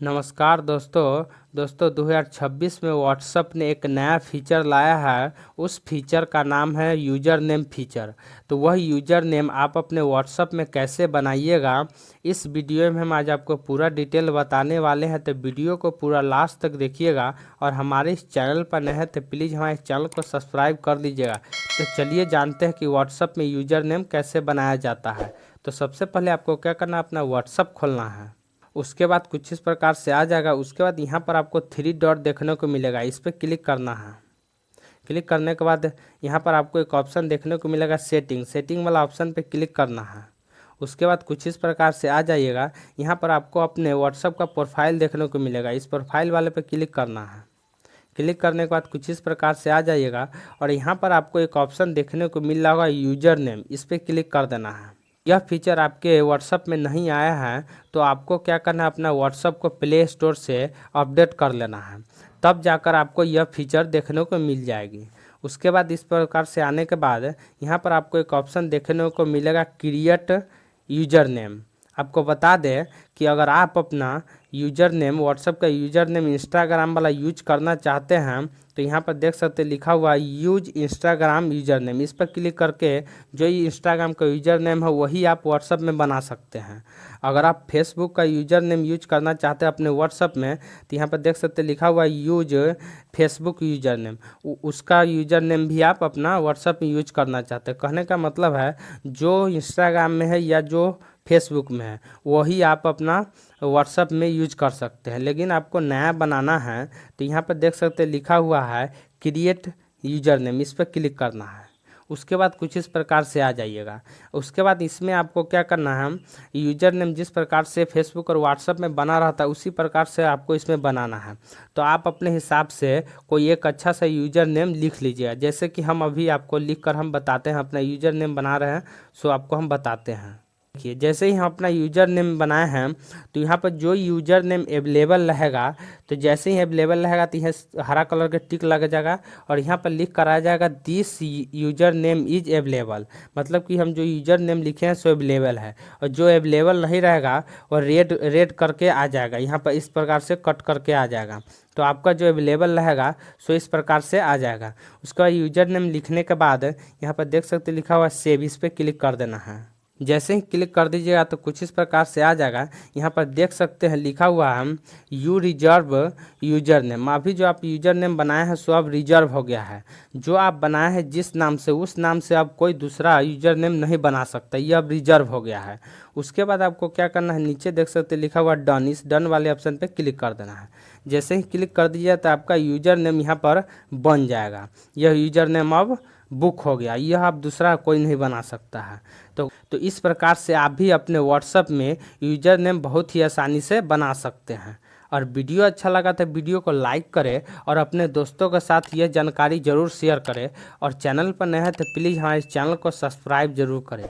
नमस्कार दोस्तों 2026 में व्हाट्सएप ने एक नया फीचर लाया है। उस फीचर का नाम है यूज़र नेम फीचर। तो वह यूज़र नेम आप अपने व्हाट्सएप में कैसे बनाइएगा, इस वीडियो में हम आज आपको पूरा डिटेल बताने वाले हैं। तो वीडियो को पूरा लास्ट तक देखिएगा और हमारे इस चैनल पर नए हैं तो प्लीज़ हमारे चैनल को सब्सक्राइब कर लीजिएगा। तो चलिए जानते हैं कि व्हाट्सएप में यूज़र नेम कैसे बनाया जाता है। तो सबसे पहले आपको क्या करना है, अपना व्हाट्सएप खोलना है। उसके बाद कुछ इस प्रकार से आ जाएगा। उसके बाद यहाँ पर आपको 3 डॉट देखने को मिलेगा, इस पर क्लिक करना है। क्लिक करने के बाद यहाँ पर आपको एक ऑप्शन देखने को मिलेगा सेटिंग वाला ऑप्शन पे क्लिक करना है। उसके बाद कुछ इस प्रकार से आ जाइएगा। यहाँ पर आपको अपने व्हाट्सएप का प्रोफाइल देखने को मिलेगा, इस प्रोफाइल वाले पे क्लिक करना है। क्लिक करने के बाद कुछ इस प्रकार से आ जाइएगा और यहाँ पर आपको एक ऑप्शन देखने को मिल रहा होगा यूज़र नेम, इस पर क्लिक कर देना है। यह फीचर आपके व्हाट्सएप में नहीं आया है तो आपको क्या करना है, अपना व्हाट्सएप को प्ले स्टोर से अपडेट कर लेना है, तब जाकर आपको यह फीचर देखने को मिल जाएगी। उसके बाद इस प्रकार से आने के बाद यहाँ पर आपको एक ऑप्शन देखने को मिलेगा क्रिएट यूज़र नेम। आपको बता दें कि अगर आप अपना यूज़र नेम व्हाट्सएप का यूज़र नेम इंस्टाग्राम वाला यूज करना चाहते हैं तो यहाँ पर देख सकते लिखा हुआ है यूज इंस्टाग्राम यूज़र नेम, इस पर क्लिक करके जो ये इंस्टाग्राम का यूज़र नेम है वही आप व्हाट्सएप में बना सकते हैं। अगर आप फेसबुक का यूज़र नेम यूज करना चाहते हैं अपने व्हाट्सएप में तो यहाँ पर देख सकते लिखा हुआ है यूज फेसबुक यूज़र नेम, उसका यूज़र नेम भी आप अपना व्हाट्सएप में यूज करना चाहते हैं। कहने का मतलब है जो इंस्टाग्राम में है या जो फेसबुक में है वही आप अपना व्हाट्सएप में यूज कर सकते हैं। लेकिन आपको नया बनाना है तो यहाँ पर देख सकते लिखा हुआ है क्रिएट यूज़र नेम, इस पर क्लिक करना है। उसके बाद कुछ इस प्रकार से आ जाइएगा। उसके बाद इसमें आपको क्या करना है, यूज़र नेम जिस प्रकार से फेसबुक और व्हाट्सएप में बना रहता है उसी प्रकार से आपको इसमें बनाना है। तो आप अपने हिसाब से कोई एक अच्छा सा यूज़र नेम लिख लीजिएगा। जैसे कि हम अभी आपको लिख कर हम बताते हैं, अपना यूज़र नेम बना रहे हैं सो आपको हम बताते हैं। देखिए जैसे ही हम अपना यूज़र नेम बनाए हैं तो यहाँ पर जो यूज़र नेम अवेलेबल रहेगा, तो जैसे ही अवेलेबल रहेगा तो यहाँ हरा कलर का टिक लग जाएगा और यहाँ पर लिख कर आ जाएगा this user name is available. मतलब कि हम जो यूज़र नेम लिखे हैं सो अवेलेबल है, और जो अवेलेबल नहीं रहेगा वो रेड करके आ जाएगा। यहाँ पर इस प्रकार से कट करके आ जाएगा। तो आपका जो अवेलेबल रहेगा सो इस प्रकार से आ जाएगा। उसका यूज़र नेम लिखने के बाद यहाँ पर देख सकते लिखा हुआ सेव, इस पर क्लिक कर देना है। जैसे ही क्लिक कर दीजिएगा तो कुछ इस प्रकार से आ जाएगा। यहाँ पर देख सकते हैं लिखा हुआ है यू रिजर्व यूज़र नेम। अभी जो आप यूज़र नेम बनाए हैं सो अब रिजर्व हो गया है। जो आप बनाए हैं जिस नाम से उस नाम से अब कोई दूसरा यूज़र नेम नहीं बना सकता, ये अब रिजर्व हो गया है। उसके बाद आपको क्या करना है, नीचे देख सकते लिखा हुआ डन, इस डन वाले ऑप्शन पर क्लिक कर देना है। जैसे ही क्लिक कर दीजिए तो आपका यूज़र नेम यहाँ पर बन जाएगा। यह यूज़र नेम अब बुक हो गया, यह अब दूसरा कोई नहीं बना सकता है। तो इस प्रकार से आप भी अपने व्हाट्सएप में यूज़र नेम बहुत ही आसानी से बना सकते हैं। और वीडियो अच्छा लगा तो वीडियो को लाइक करें और अपने दोस्तों के साथ यह जानकारी ज़रूर शेयर करें। और चैनल पर नए हैं तो प्लीज़ हमारे चैनल को सब्सक्राइब जरूर करें।